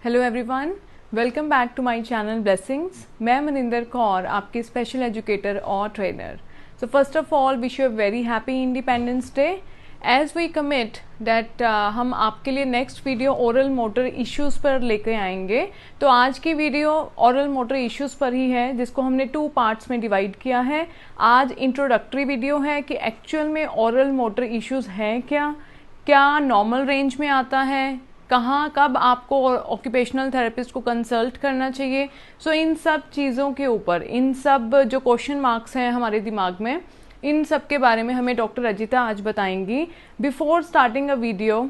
Hello everyone, welcome back to my channel Blessings. मैं मनिंदर कौर, आपकी special educator और trainer. So first of all wish you a very happy independence Day. As we commit that हम आपके लिए next video oral motor issues पर लेकर आएंगे। तो आज की वीडियो ओरल मोटर इश्यूज़ पर ही है, जिसको हमने 2 पार्ट्स में डिवाइड किया है। आज इंट्रोडक्टरी वीडियो है कि एक्चुअल में ओरल मोटर इश्यूज़ हैं क्या नॉर्मल रेंज में आता है, कहाँ कब आपको ऑक्यूपेशनल थेरेपिस्ट को कंसल्ट करना चाहिए। सो इन सब चीज़ों के ऊपर, इन सब जो क्वेश्चन मार्क्स हैं हमारे दिमाग में, इन सब के बारे में हमें डॉक्टर रजिता आज बताएंगी। बिफोर स्टार्टिंग अ वीडियो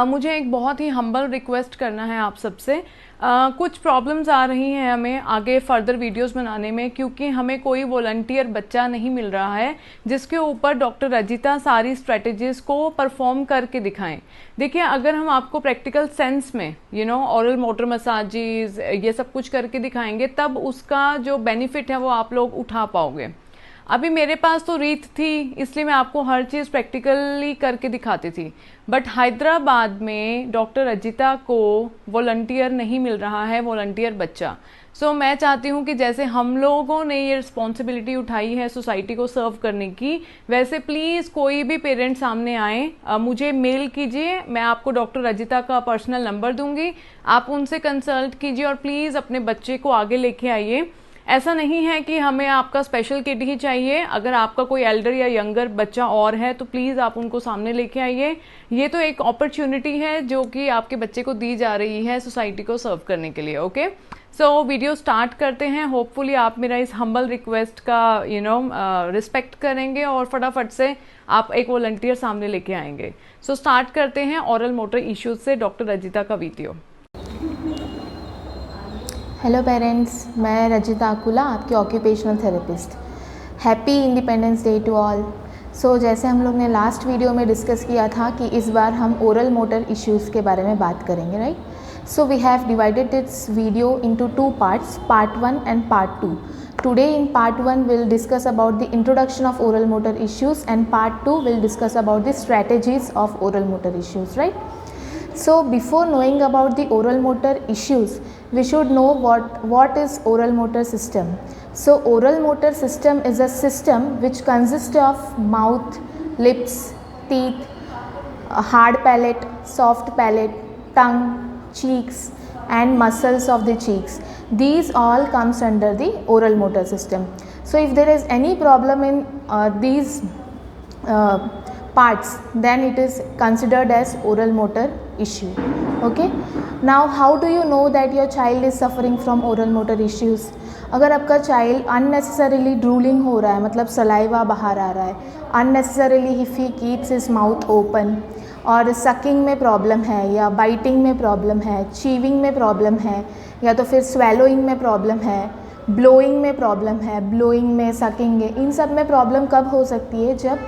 मुझे एक बहुत ही हम्बल रिक्वेस्ट करना है आप सबसे। कुछ प्रॉब्लम्स आ रही हैं हमें आगे फर्दर वीडियोस बनाने में, क्योंकि हमें कोई वॉलंटियर बच्चा नहीं मिल रहा है जिसके ऊपर डॉक्टर रजिता सारी स्ट्रेटजीज को परफॉर्म करके दिखाएं। देखिए, अगर हम आपको प्रैक्टिकल सेंस में ओरल मोटर मसाजेस ये सब कुछ करके दिखाएंगे, तब उसका जो बेनिफिट है वो आप लोग उठा पाओगे। अभी मेरे पास तो रीत थी, इसलिए मैं आपको हर चीज़ प्रैक्टिकली करके दिखाती थी, बट हैदराबाद में डॉक्टर रजिता को वॉलंटियर नहीं मिल रहा है, वॉलंटियर बच्चा। सो मैं चाहती हूँ कि जैसे हम लोगों ने ये रिस्पॉन्सिबिलिटी उठाई है सोसाइटी को सर्व करने की, वैसे प्लीज़ कोई भी पेरेंट सामने आए, मुझे मेल कीजिए। मैं आपको डॉक्टर रजिता का पर्सनल नंबर दूंगी, आप उनसे कंसल्ट कीजिए और प्लीज़ अपने बच्चे को आगे लेके आइए। ऐसा नहीं है कि हमें आपका स्पेशल किट ही चाहिए। अगर आपका कोई एल्डर या यंगर बच्चा और है तो प्लीज़ आप उनको सामने लेके आइए। ये तो एक अपॉर्चुनिटी है जो कि आपके बच्चे को दी जा रही है सोसाइटी को सर्व करने के लिए। ओके, सो वीडियो स्टार्ट करते हैं। होपफुली आप मेरा इस हम्बल रिक्वेस्ट का रिस्पेक्ट करेंगे और फटाफट से आप एक वॉलंटियर सामने लेके आएंगे। सो स्टार्ट करते हैं ओरल मोटर इश्यूज से डॉक्टर रजिता का वीडियो। हेलो पेरेंट्स, मैं रजिता आकुला, आपकी occupational therapist. Happy independence day to all. So जैसे हम लोग ने लास्ट वीडियो में डिस्कस किया था कि इस बार हम ओरल मोटर इश्यूज़ के बारे में बात करेंगे, right. So we have divided this video into 2 parts, part 1 and part 2. Today in part 1 we'll discuss about the introduction of oral motor issues, and part 2 will discuss about the strategies of oral motor issues, right. So before knowing about the oral motor issues, we should know what is oral motor system. So oral motor system is a system which consists of mouth, lips, teeth, a hard palate, soft palate, tongue, cheeks and muscles of the cheeks. These all comes under the oral motor system. So if there is any problem in these parts, then it is considered as oral motor issue. Okay, now how do you know that your child is suffering from oral motor issues? अगर आपका child unnecessarily drooling हो रहा है, मतलब saliva बाहर आ रहा है, unnecessarily if he keeps his mouth open, और सकिंग में प्रॉब्लम है या बाइटिंग में प्रॉब्लम है, चीविंग में प्रॉब्लम है, या तो फिर स्वेलोइंग में प्रॉब्लम है, ब्लोइंग में प्रॉब्लम है, ब्लोइंग में, सकिंग में, इन सब में प्रॉब्लम कब हो सकती है? जब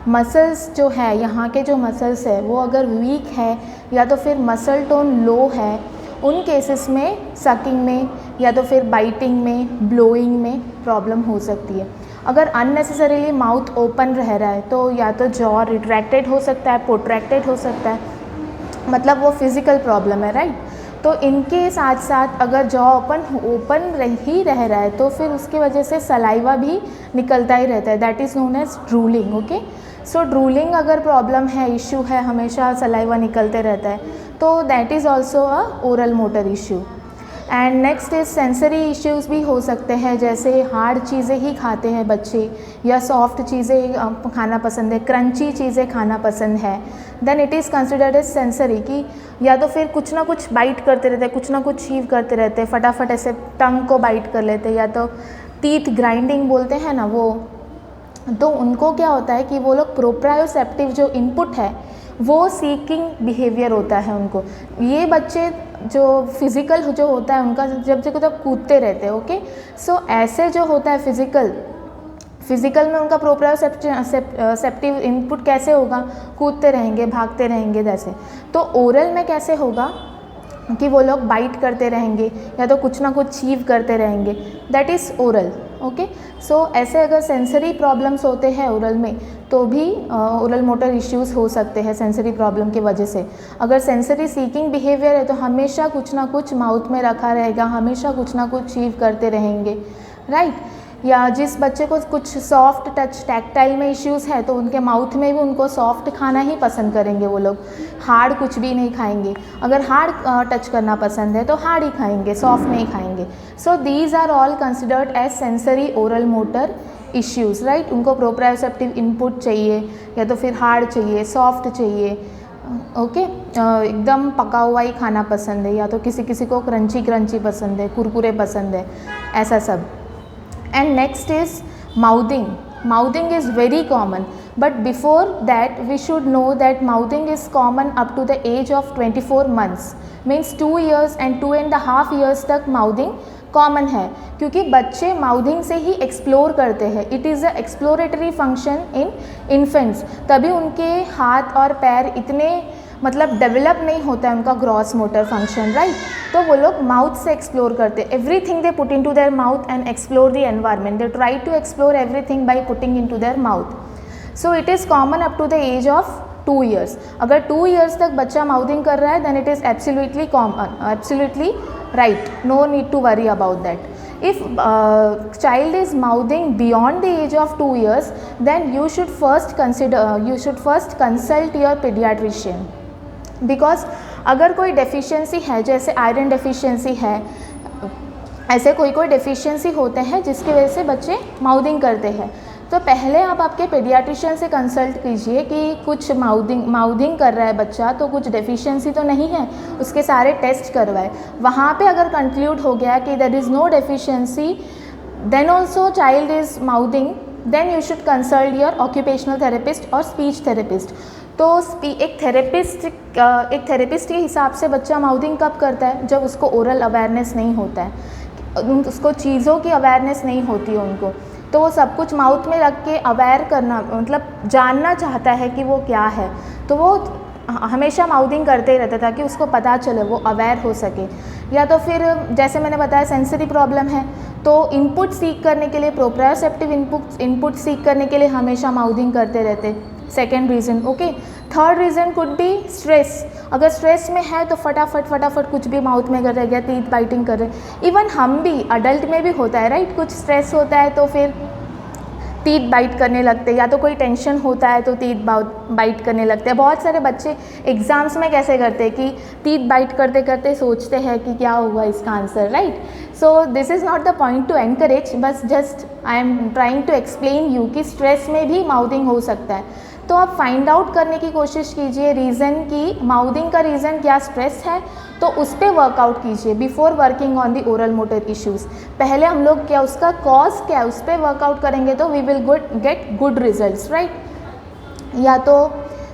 मसल्स जो है, यहाँ के जो मसल्स है वो अगर वीक है या तो फिर मसल टोन लो है, उन केसेस में सकिंग में या तो फिर बाइटिंग में, ब्लोइंग में प्रॉब्लम हो सकती है। अगर अननेसेसरीली माउथ ओपन रह रहा है तो या तो जॉ रिट्रैक्टेड हो सकता है, प्रोट्रैक्टेड हो सकता है, मतलब वो फिज़िकल प्रॉब्लम है, राइट। तो इनके साथ साथ अगर जॉ ओपन ही रह रहा है तो फिर उसकी वजह से सलाइवा भी निकलता ही रहता है, that is known as drooling. Okay, so drooling अगर प्रॉब्लम है, इश्यू है, हमेशा सलाइवा निकलते रहता है, तो that is also a oral motor issue. And next is sensory issues भी हो सकते हैं, जैसे हार्ड चीज़ें ही खाते हैं बच्चे या सॉफ्ट चीज़ें खाना पसंद है, क्रंची चीज़ें खाना पसंद है, then it is considered as sensory. कि या तो फिर कुछ ना कुछ बाइट करते रहते हैं, कुछ ना कुछ चीव करते रहते हैं, फटाफट ऐसे टंग को बाइट कर लेते हैं, या तो टीथ ग्राइंडिंग बोलते हैं ना वो, तो उनको क्या होता है कि वो लोग प्रोप्रायोसेप्टिव जो इनपुट है वो सीकिंग बिहेवियर होता है उनको। ये बच्चे जो फिज़िकल जो होता है उनका जब कूदते रहते हैं। ओके, सो ऐसे जो होता है फिज़िकल में उनका प्रोप्रायोसेप्टिव इनपुट कैसे होगा? कूदते रहेंगे, भागते रहेंगे जैसे। तो ओरल में कैसे होगा कि वो लोग बाइट करते रहेंगे या तो कुछ ना कुछ चीव करते रहेंगे, दैट इज़ ओरल। ओके। सो ऐसे अगर सेंसरी प्रॉब्लम्स होते हैं ओरल में तो भी ओरल मोटर इश्यूज़ हो सकते हैं सेंसरी प्रॉब्लम की वजह से। अगर सेंसरी सीकिंग बिहेवियर है तो हमेशा कुछ ना कुछ माउथ में रखा रहेगा, हमेशा कुछ ना कुछ चीव करते रहेंगे, राइट। या जिस बच्चे को कुछ सॉफ्ट टच टैक्टाइल में इश्यूज़ है तो उनके माउथ में भी उनको सॉफ्ट खाना ही पसंद करेंगे वो लोग, हार्ड कुछ भी नहीं खाएंगे। अगर हार्ड टच करना पसंद है तो हार्ड ही खाएंगे, सॉफ्ट नहीं खाएंगे। So these are all considered as sensory oral motor issues, right. उनको प्रोप्रायोसेप्टिव इनपुट चाहिए, या तो फिर हार्ड चाहिए, सॉफ्ट चाहिए, ओके। एकदम पका हुआ ही खाना पसंद है, या तो किसी किसी को क्रंची क्रंची पसंद है, कुरकुरे पसंद है, ऐसा सब। And next is mouthing. Mouthing is very common, but before that we should know that mouthing is common up to the age of 24 months, means 2 years and 2.5 years तक mouthing कॉमन है, क्योंकि बच्चे माउथिंग से ही explore करते हैं। It is a exploratory function in infants. तभी उनके हाथ और पैर इतने मतलब डेवलप नहीं होता है उनका ग्रॉस मोटर फंक्शन, राइट। तो वो लोग माउथ से एक्सप्लोर करते हैं। Everything they put into their mouth and explore the environment. They try to explore everything by putting into their mouth. So it is common up to the age of 2 years। अगर 2 years तक बच्चा mouthing कर रहा है then it is absolutely common, absolutely right, no need to worry about that. If child is mouthing beyond the age of 2 years, then you should first consult your pediatrician, because अगर कोई deficiency है, जैसे iron deficiency है, ऐसे कोई deficiency होते हैं जिसकी वजह से बच्चे माउथिंग करते हैं, तो पहले आप आपके पेडियाट्रिशियन से कंसल्ट कीजिए कि कुछ माउथिंग कर रहा है बच्चा तो कुछ डेफिशिएंसी तो नहीं है, उसके सारे टेस्ट करवाए। वहाँ पे अगर कंक्लूड हो गया कि there is no deficiency, then also child is mouthing, then you should consult your occupational therapist और स्पीच थेरेपिस्ट। तो एक थेरेपिस्ट के हिसाब से बच्चा माउथिंग कब करता है? जब उसको ओरल अवेयरनेस नहीं होता है, उसको चीज़ों की अवेयरनेस नहीं होती है उनको, तो वो सब कुछ माउथ में रख के अवेयर करना, मतलब जानना चाहता है कि वो क्या है, तो वो हमेशा माउथिंग करते ही रहता है ताकि उसको पता चले, वो अवेयर हो सके। या तो फिर जैसे मैंने बताया सेंसरी प्रॉब्लम है तो इनपुट सीख करने के लिए, प्रोप्रायोसेप्टिव इनपुट सीख करने के लिए हमेशा माउथिंग करते रहते। Second reason, okay. Third reason could be stress. अगर स्ट्रेस में है तो फटाफट कुछ भी माउथ में कर रहे हैं, टीथ बाइटिंग कर रहे हैं। इवन हम भी, अडल्ट में भी होता है, राइट। कुछ स्ट्रेस होता है तो फिर टीथ बाइट करने लगते हैं, या तो कोई टेंशन होता है तो टीथ बाइट करने लगते हैं। बहुत सारे बच्चे एग्ज़ाम्स में कैसे करते हैं कि टीथ बाइट करते करते सोचते हैं कि क्या होगा इसका answer, right. So this is not the point to encourage, बस just I am trying to explain you कि स्ट्रेस में भी माउथिंग हो सकता है। तो आप फाइंड आउट करने की कोशिश कीजिए रीज़न की, माउथिंग का रीज़न क्या स्ट्रेस है, तो उस पर वर्कआउट कीजिए before working on the oral motor issues. पहले हम लोग क्या, उसका कॉज क्या है उस पर वर्कआउट करेंगे तो we will get good results, right. या तो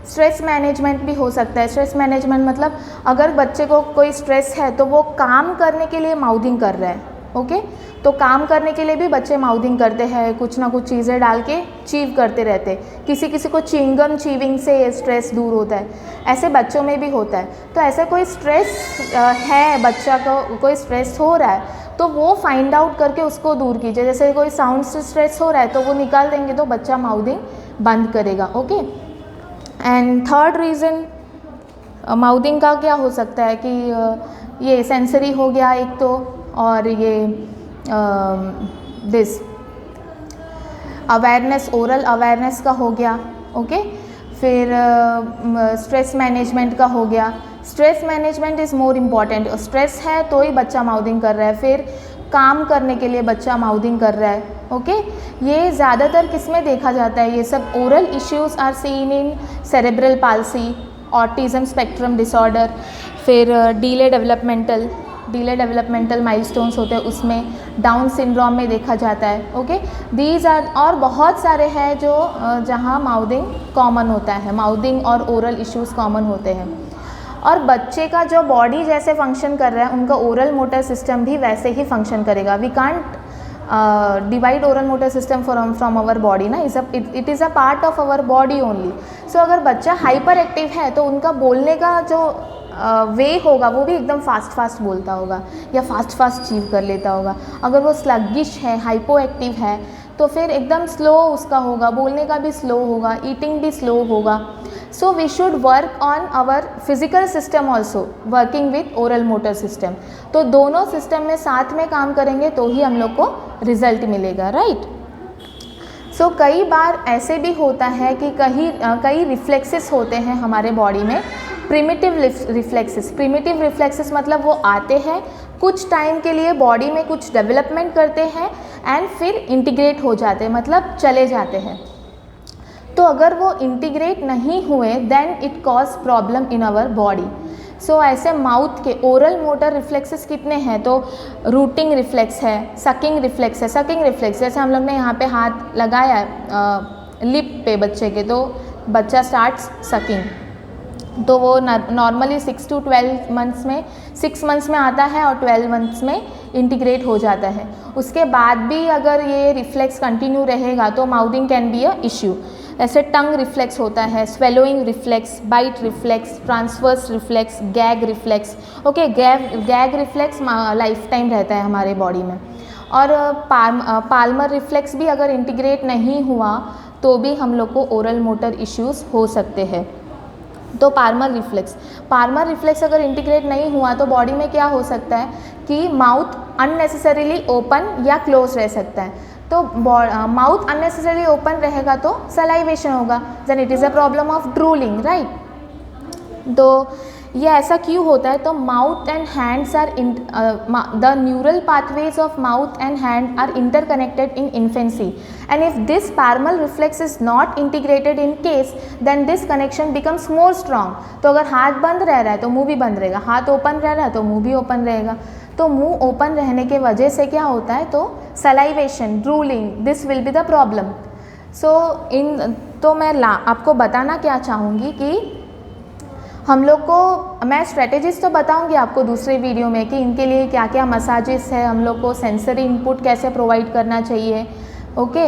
स्ट्रेस मैनेजमेंट भी हो सकता है। स्ट्रेस मैनेजमेंट मतलब अगर बच्चे को कोई स्ट्रेस है तो वो काम करने के लिए माउथिंग कर रहा है, ओके। तो काम करने के लिए भी बच्चे माउथिंग करते हैं, कुछ ना कुछ चीज़ें डाल के चीव करते रहते। किसी किसी को चिंगम चीविंग से स्ट्रेस दूर होता है, ऐसे बच्चों में भी होता है। तो ऐसे कोई स्ट्रेस है, बच्चा को कोई स्ट्रेस हो रहा है तो वो फाइंड आउट करके उसको दूर कीजिए। जैसे कोई साउंड से स्ट्रेस हो रहा है तो वो निकाल देंगे तो बच्चा माउथिंग बंद करेगा, okay. And third reason mouthing का क्या हो सकता है कि ये सेंसरी हो गया एक तो, और ये दिस अवेयरनेस, ओरल अवेयरनेस का हो गया, ओके। फिर स्ट्रेस मैनेजमेंट का हो गया। Stress management is more important. Stress है तो ही बच्चा माउथिंग कर रहा है, फिर काम करने के लिए बच्चा माउथिंग कर रहा है, ओके। ये ज़्यादातर किस में देखा जाता है? ये सब oral issues are seen in cerebral palsy, autism spectrum disorder, फिर डिले डेवलपमेंटल माइलस्टोन्स होते हैं उसमें, डाउन सिंड्रोम में देखा जाता है, ओके। दीज आर, और बहुत सारे हैं जो जहाँ माउथिंग कॉमन होता है, माउथिंग और ओरल इश्यूज़ कॉमन होते हैं। और बच्चे का जो बॉडी जैसे फंक्शन कर रहा है उनका ओरल मोटर सिस्टम भी वैसे ही फंक्शन करेगा। We can't divide oral motor system from our body ना, it is a part of our body only. So अगर बच्चा हाइपर एक्टिव है तो उनका बोलने का जो वे होगा वो भी एकदम फास्ट बोलता होगा या फास्ट अचीव कर लेता होगा। अगर वो स्लगिश है, हाइपो एक्टिव है, तो फिर एकदम स्लो उसका होगा, बोलने का भी स्लो होगा, ईटिंग भी स्लो होगा। So we should work on our physical system also, working with oral motor system. तो दोनों सिस्टम में साथ में काम करेंगे तो ही हम लोग को रिजल्ट मिलेगा, राइट। सो कई बार ऐसे भी होता है कि कई रिफ्लेक्सेस होते हैं हमारे बॉडी में, प्रिमिटिव रिफ्लेक्सेस मतलब वो आते हैं, कुछ टाइम के लिए बॉडी में कुछ डेवलपमेंट करते हैं एंड फिर इंटीग्रेट हो जाते हैं, मतलब चले जाते हैं। तो अगर वो इंटीग्रेट नहीं हुए then it cause problem in our body. So ऐसे माउथ के ओरल मोटर रिफ्लेक्सेस कितने हैं, तो रूटिंग रिफ्लेक्स है, सकिंग रिफ्लेक्स है। सकिंग रिफ्लेक्स जैसे हम लोग ने यहाँ पे हाथ लगाया है लिप पे बच्चे के, तो बच्चा स्टार्ट्स सकिंग, तो वो नॉर्मली 6 to 12 मंथ्स में, 6 मंथ्स में आता है और 12 मंथ्स में इंटीग्रेट हो जाता है। उसके बाद भी अगर ये रिफ्लेक्स कंटिन्यू रहेगा तो mouthing can be a issue. ऐसे टंग रिफ्लेक्स होता है, swallowing reflex, bite reflex, transverse reflex, gag reflex. Okay, gag reflex life time रहता है हमारे बॉडी में। और पाल्मर रिफ्लेक्स भी अगर इंटीग्रेट नहीं हुआ तो भी हम लोग को ओरल मोटर इश्यूज़ हो सकते हैं। तो पाल्मर रिफ्लेक्स अगर इंटीग्रेट नहीं हुआ तो बॉडी में क्या हो सकता है कि माउथ अननेसेसरीली ओपन या क्लोज रह सकता है। तो माउथ अननेसेसरीली ओपन रहेगा तो सलाइवेशन होगा, then it is a problem of drooling, right. तो ये ऐसा क्यों होता है, तो mouth and hands are the neural pathways of mouth and hand are interconnected in infancy, and if this palmar reflex is not integrated in case then this connection becomes more strong. तो अगर हाथ बंद रह रहा है तो मुंह भी बंद रहेगा, हाथ ओपन रह रहा है तो मुंह भी ओपन रहेगा। तो मुंह ओपन रहने के वजह से क्या होता है, तो salivation, drooling, this will be the problem. तो मैं आपको बताना क्या चाहूँगी कि हम लोग को, मैं स्ट्रेटेजीज तो बताऊंगी आपको दूसरे वीडियो में कि इनके लिए क्या क्या मसाजेस है, हम लोग को सेंसरी इनपुट कैसे प्रोवाइड करना चाहिए, ओके,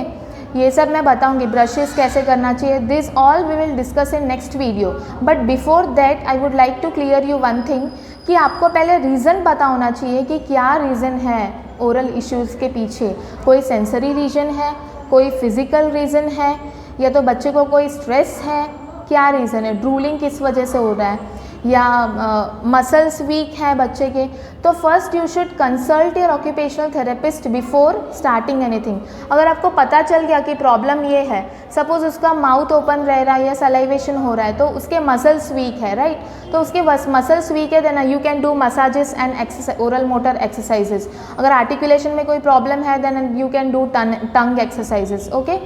ये सब मैं बताऊंगी, ब्रशेस कैसे करना चाहिए, this all we will discuss in next video. But before that I would like to clear you one thing कि आपको पहले रीज़न पता होना चाहिए कि क्या रीज़न है ओरल इश्यूज़ के पीछे। कोई सेंसरी रीजन है, कोई फिज़िकल रीज़न है, या तो बच्चे को कोई स्ट्रेस है, क्या रीज़न है, ड्रूलिंग किस वजह से हो रहा है, या मसल्स वीक हैं बच्चे के। तो first you should consult your occupational therapist before starting anything. अगर आपको पता चल गया कि प्रॉब्लम ये है, सपोज उसका माउथ ओपन रह रहा है या सलाइवेशन हो रहा है, तो उसके मसल्स वीक है, राइट, तो उसके मसल्स वीक है, then you can do massages and oral motor exercises. अगर आर्टिकुलेशन में कोई प्रॉब्लम है then you can do tongue exercises, okay.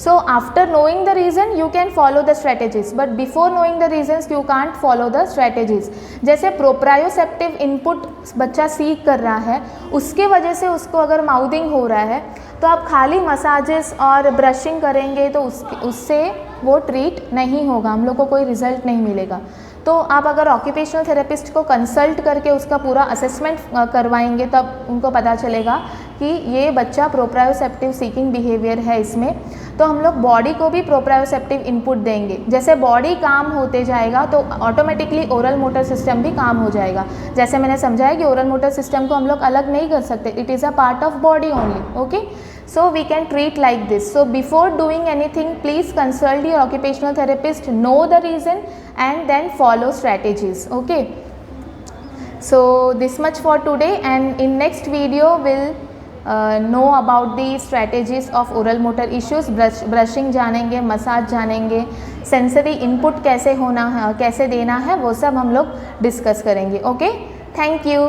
So after knowing the reason you can follow the strategies, but before knowing the reasons you can't follow the strategies। जैसे प्रोप्रायोसेप्टिव input बच्चा सीख कर रहा है, उसके वजह से उसको अगर माउथिंग हो रहा है, तो आप खाली मसाजेस और ब्रशिंग करेंगे तो उससे वो ट्रीट नहीं होगा, हम लोग को कोई रिजल्ट नहीं मिलेगा। तो आप अगर ऑक्यूपेशनल थेरेपिस्ट को कंसल्ट करके उसका पूरा असेसमेंट करवाएंगे तब उनको पता चलेगा कि ये बच्चा प्रोप्रायोसेप्टिव सीकिंग बिहेवियर है इसमें। तो हम लोग बॉडी को भी प्रोप्रायोसेप्टिव इनपुट देंगे, जैसे बॉडी काम होते जाएगा तो ऑटोमेटिकली ओरल मोटर सिस्टम भी काम हो जाएगा। जैसे मैंने समझाया कि ओरल मोटर सिस्टम को हम लोग अलग नहीं कर सकते, it is a part of body only, okay. So we can treat like this. So before doing anything, please consult your occupational therapist, know the reason and then follow strategies, okay. So this much for today, and in next video we'll know about the strategies of oral motor issues, brushing जानेंगे, massage जानेंगे, sensory input कैसे होना है, कैसे देना है, वो सब हम लोग डिस्कस करेंगे, ओके। Thank you.